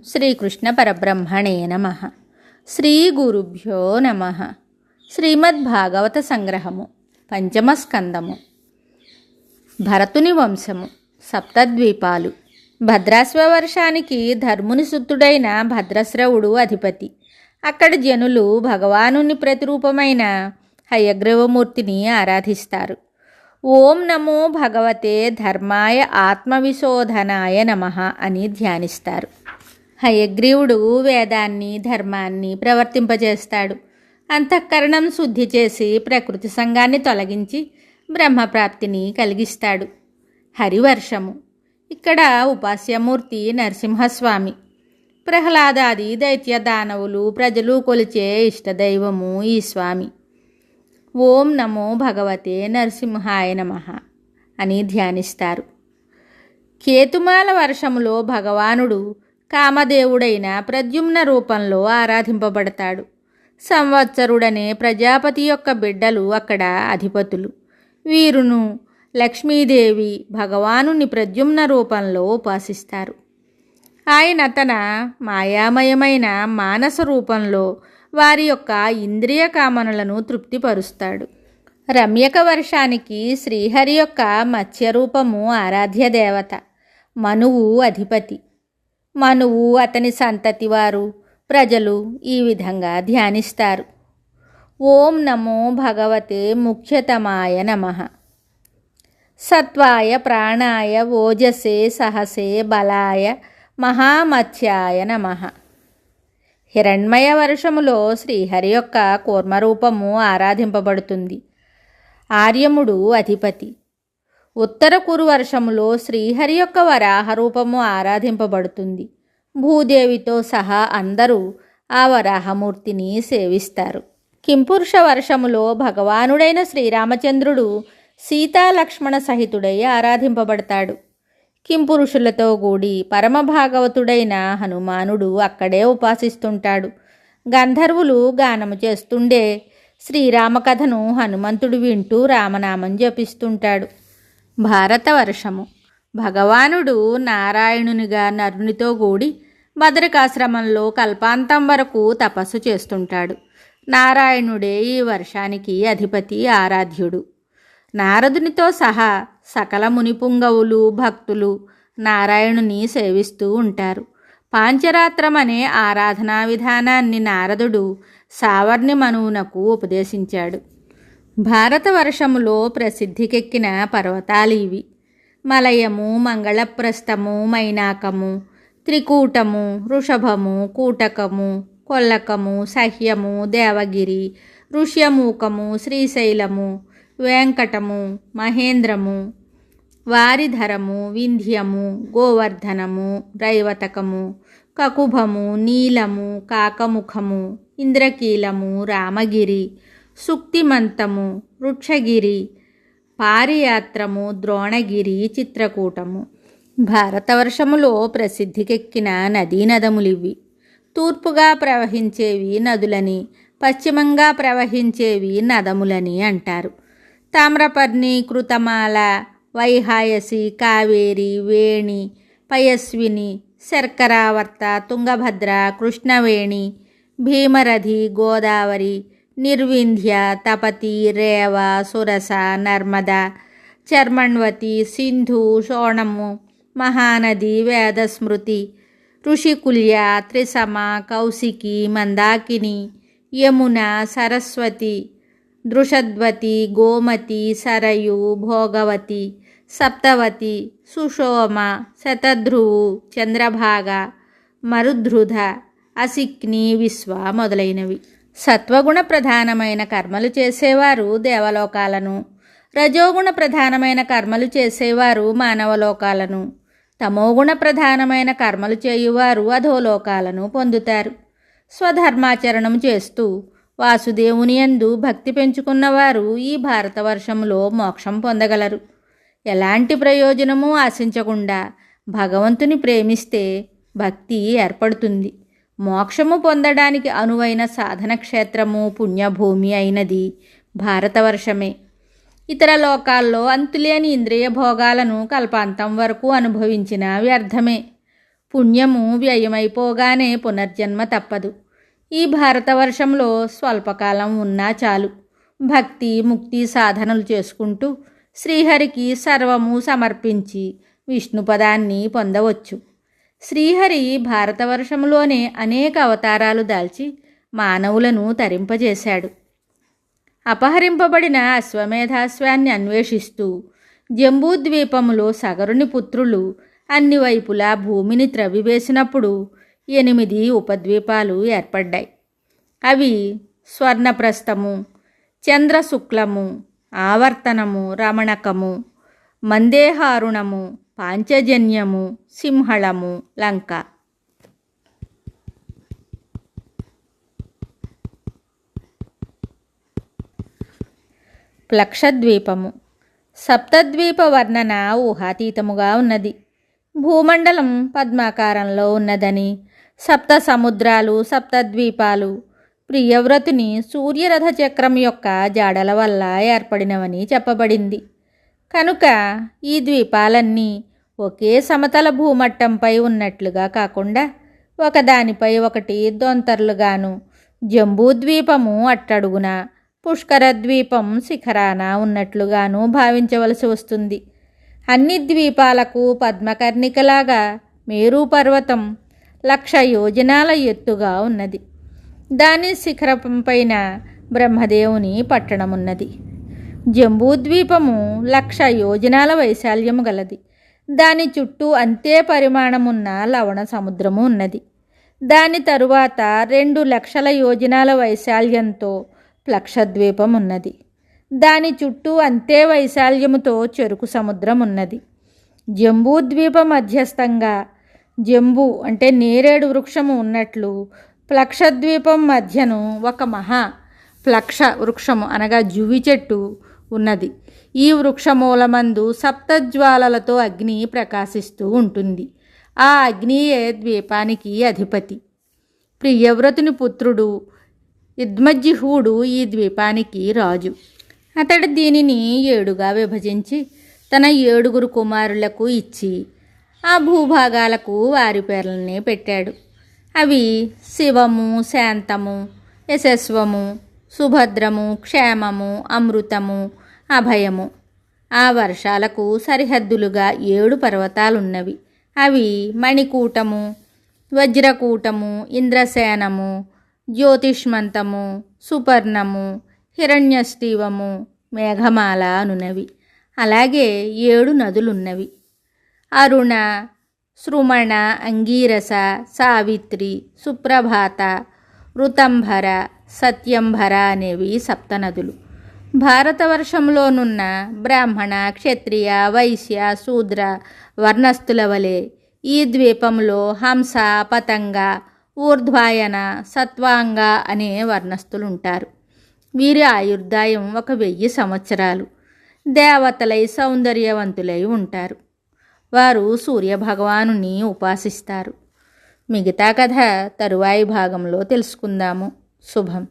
శ్రీకృష్ణ పరబ్రహ్మణే నమః. శ్రీ గురుభ్యో నమః. శ్రీమద్భాగవత సంగ్రహము, పంచమ స్కందము. భరతుని వంశము, సప్తద్వీపాలు. భద్రాశ్వవర్షానికి ధర్ముని సుతుడైన భద్రశ్రవుడు అధిపతి. అక్కడి జనులు భగవానుని ప్రతిరూపమైన హయగ్రీవమూర్తిని ఆరాధిస్తారు. ఓం నమో భగవతే ధర్మాయ ఆత్మవిశోధనాయ నమః అని ధ్యానిస్తారు. హయగ్రీవుడు వేదాన్ని, ధర్మాన్ని ప్రవర్తింపజేస్తాడు. అంతఃకరణం శుద్ధి చేసి ప్రకృతి సంగాన్ని తొలగించి బ్రహ్మప్రాప్తిని కలిగిస్తాడు. హరివర్షము. ఇక్కడ ఉపాస్యమూర్తి నరసింహస్వామి. ప్రహ్లాదాది దైత్య దానవులు ప్రజలు కొలిచే ఇష్టదైవము ఈ స్వామి. ఓం నమో భగవతే నరసింహాయ నమః అని ధ్యానిస్తారు. కేతుమాల వర్షములో భగవానుడు కామదేవుడైన ప్రద్యుమ్న రూపంలో ఆరాధింపబడతాడు. సంవత్సరుడనే ప్రజాపతి యొక్క బిడ్డలు అక్కడ అధిపతులు. వీరును లక్ష్మీదేవి భగవానుని ప్రద్యుమ్న రూపంలో ఉపాసిస్తారు. ఆయన తన మాయామయమైన మానస రూపంలో వారి యొక్క ఇంద్రియ కామనలను తృప్తిపరుస్తాడు. రమ్యక వర్షానికి శ్రీహరి యొక్క మత్స్యరూపము ఆరాధ్య దేవత. మనువు అధిపతి. మనువు, అతని సంతతి వారు, ప్రజలు ఈ విధంగా ధ్యానిస్తారు. ఓం నమో భగవతే ముఖ్యతమాయ నమః. సత్వాయ ప్రాణాయ ఓజసే సహసే బలాయ మహామత్స్యాయ నమః. హిరణ్మయ వర్షములో శ్రీహరి యొక్క కూర్మరూపము ఆరాధింపబడుతుంది. ఆర్యముడు అధిపతి. ఉత్తర కురు వర్షములో శ్రీహరి యొక్క వరాహ రూపము ఆరాధింపబడుతుంది. భూదేవితో సహా అందరూ ఆ వరాహమూర్తిని సేవిస్తారు. కింపురుష వర్షములో భగవానుడైన శ్రీరామచంద్రుడు సీతాలక్ష్మణ సహితుడై ఆరాధింపబడతాడు. కింపురుషులతో కూడి పరమభాగవతుడైన హనుమానుడు అక్కడే ఉపాసిస్తుంటాడు. గంధర్వులు గానము చేస్తుండే శ్రీరామకథను హనుమంతుడు వింటూ రామనామం జపిస్తుంటాడు. భారతవర్షము. భగవానుడు నారాయణునిగా నరునితో కూడి బదరికాశ్రమంలో కల్పాంతం వరకు తపస్సు చేస్తుంటాడు. నారాయణుడే ఈ వర్షానికి అధిపతి, ఆరాధ్యుడు. నారదునితో సహా సకల మునిపుంగవులు, భక్తులు నారాయణుని సేవిస్తూ ఉంటారు. పాంచరాత్రం అనే ఆరాధనా విధానాన్ని నారదుడు సావర్ణి మనువునకు ఉపదేశించాడు. భారతవర్షములో ప్రసిద్ధికెక్కిన పర్వతాలు ఇవి: మలయము, మంగళప్రస్థము, మైనాకము, త్రికూటము, వృషభము, కూటకము, కొల్లకము, సహ్యము, దేవగిరి, ఋష్యమూకము, శ్రీశైలము, వెంకటము, మహేంద్రము, వారిధరము, వింధ్యము, గోవర్ధనము, రైవతకము, కకుభము, నీలము, కాకముఖము, ఇంద్రకీలము, రామగిరి, సుక్తిమంతము, వృక్షగిరి, పారియాత్రము, ద్రోణగిరి, చిత్రకూటము. భారతవర్షములో ప్రసిద్ధికెక్కిన నదీనదములివి: తూర్పుగా ప్రవహించేవి నదులని, పశ్చిమంగా ప్రవహించేవి నదములని అంటారు. తామ్రపర్ణి, కృతమాల, వైహాయసి, కావేరి, వేణి, పయస్విని, శర్కరావర్త, తుంగభద్ర, కృష్ణవేణి, భీమరథి, గోదావరి, నిర్వింధ్య, తపతి, రేవ, సురస, నర్మద, చర్మణ్వతి, సింధు, శోణము, మహానది, వేదస్మృతి, ఋషికుల్య, త్రిసమ, కౌశికి, మందాకిని, యమున, సరస్వతి, దృషద్వతి, గోమతి, సరయు, భోగవతి, సప్తవతి, సుషోమ, శతధ్రువు, చంద్రభాగ, మరుధృధ, అసిక్ని, విశ్వ మొదలైనవి. సత్వగుణ ప్రధానమైన కర్మలు చేసేవారు దేవలోకాలను, రజోగుణ ప్రధానమైన కర్మలు చేసేవారు మానవలోకాలను, తమోగుణ ప్రధానమైన కర్మలు చేయువారు అధోలోకాలను పొందుతారు. స్వధర్మాచరణం చేస్తూ వాసుదేవుని యందు భక్తి పెంచుకున్నవారు ఈ భారతవర్షంలో మోక్షం పొందగలరు. ఎలాంటి ప్రయోజనము ఆశించకుండా భగవంతుని ప్రేమిస్తే భక్తి ఏర్పడుతుంది. మోక్షము పొందడానికి అనువైన సాధన క్షేత్రము, పుణ్యభూమి అయినది భారతవర్షమే. ఇతర లోకాల్లో అంతులేని ఇంద్రియ భోగాలను కల్పాంతం వరకు అనుభవించిన వ్యర్థమే. పుణ్యము వ్యయమైపోగానే పునర్జన్మ తప్పదు. ఈ భారతవర్షంలో స్వల్పకాలం ఉన్నా చాలు. భక్తి ముక్తి సాధనలు చేసుకుంటూ శ్రీహరికి సర్వము సమర్పించి విష్ణుపదాన్ని పొందవచ్చు. శ్రీహరి భారతవర్షంలోనే అనేక అవతారాలు దాల్చి మానవులను తరింపజేశాడు. అపహరింపబడిన అశ్వమేధాశ్వాన్ని అన్వేషిస్తూ జంబూద్వీపములో సగరుని పుత్రులు అన్ని వైపులా భూమిని త్రవ్వివేసినప్పుడు 8 ఉపద్వీపాలు ఏర్పడ్డాయి. అవి స్వర్ణప్రస్థము, చంద్రశుక్లము, ఆవర్తనము, రమణకము, మందేహారుణము, పాంచజన్యము, సింహళము, లంక. ప్లక్షద్వీపము సప్తద్వీప వర్ణన ఊహాతీతముగా ఉన్నది. భూమండలం పద్మాకారంలో ఉన్నదని, సప్త సముద్రాలు, సప్తద్వీపాలు ప్రియవ్రతుని సూర్యరథ చక్రం యొక్క జాడల వల్ల ఏర్పడినవని చెప్పబడింది. కనుక ఈ ద్వీపాలన్నీ ఒకే సమతల భూమట్టంపై ఉన్నట్లుగా కాకుండా ఒకదానిపై ఒకటి దొంతర్లుగాను, జంబూద్వీపము అట్టడుగున, పుష్కరద్వీపం శిఖరాన ఉన్నట్లుగాను భావించవలసి వస్తుంది. అన్ని ద్వీపాలకు పద్మకర్ణికలాగా మేరు పర్వతం 1,00,000 యోజనాల ఎత్తుగా ఉన్నది. దాని శిఖరం పైన బ్రహ్మదేవుని పట్టణమున్నది. జంబూద్వీపము 1,00,000 యోజనాల వైశాల్యము గలది. దాని చుట్టూ అంతే పరిమాణమున్న లవణ సముద్రము ఉన్నది. దాని తరువాత 2,00,000 యోజనాల వైశాల్యంతో ప్లక్షద్వీపం ఉన్నది. దాని చుట్టూ అంతే వైశాల్యముతో చెరుకు సముద్రం ఉన్నది. జంబూద్వీప మధ్యస్థంగా జంబూ అంటే నేరేడు వృక్షము ఉన్నట్లు ప్లక్షద్వీపం మధ్యను ఒక మహా ప్లక్ష వృక్షము అనగా జువి చెట్టు ఉన్నది. ఈ వృక్షమూలమందు సప్తజ్వాలలతో అగ్ని ప్రకాశిస్తూ ఉంటుంది. ఆ అగ్నియే ద్వీపానికి అధిపతి. ప్రియవ్రతుని పుత్రుడు ఇద్మజ్జిహుడు ఈ ద్వీపానికి రాజు. అతడు దీనిని 7గా విభజించి తన 7 కుమారులకు ఇచ్చి ఆ భూభాగాలకు వారి పేర్లని పెట్టాడు. అవి శివము, శాంతము, యశస్వము, సుభద్రము, క్షేమము, అమృతము, అభయము. ఆ వర్షాలకు సరిహద్దులుగా 7 పర్వతాలున్నవి. అవి మణికూటము, వజ్రకూటము, ఇంద్రసేనము, జ్యోతిష్మంతము, సుపర్ణము, హిరణ్యష్టీవము, మేఘమాల అనునవి. అలాగే 7 నదులున్నవి. అరుణ, శృమణ, అంగీరస, సావిత్రి, సుప్రభాత, ఋతంభర, సత్యంభర అనేవి సప్తనదులు. భారతవర్షంలోనున్న బ్రాహ్మణ, క్షత్రియ, వైశ్య, శూద్ర వర్ణస్థుల వలె ఈ ద్వీపంలో హంస, పతంగ, ఊర్ధ్వాయన, సత్వాంగ అనే వర్ణస్థులుంటారు. వీరి ఆయుర్దాయం 1000 సంవత్సరాలు. దేవతలై సౌందర్యవంతులై ఉంటారు. వారు సూర్యభగవానుని ఉపాసిస్తారు. మిగతా కథ తరువాయి భాగంలో తెలుసుకుందాము. శుభం.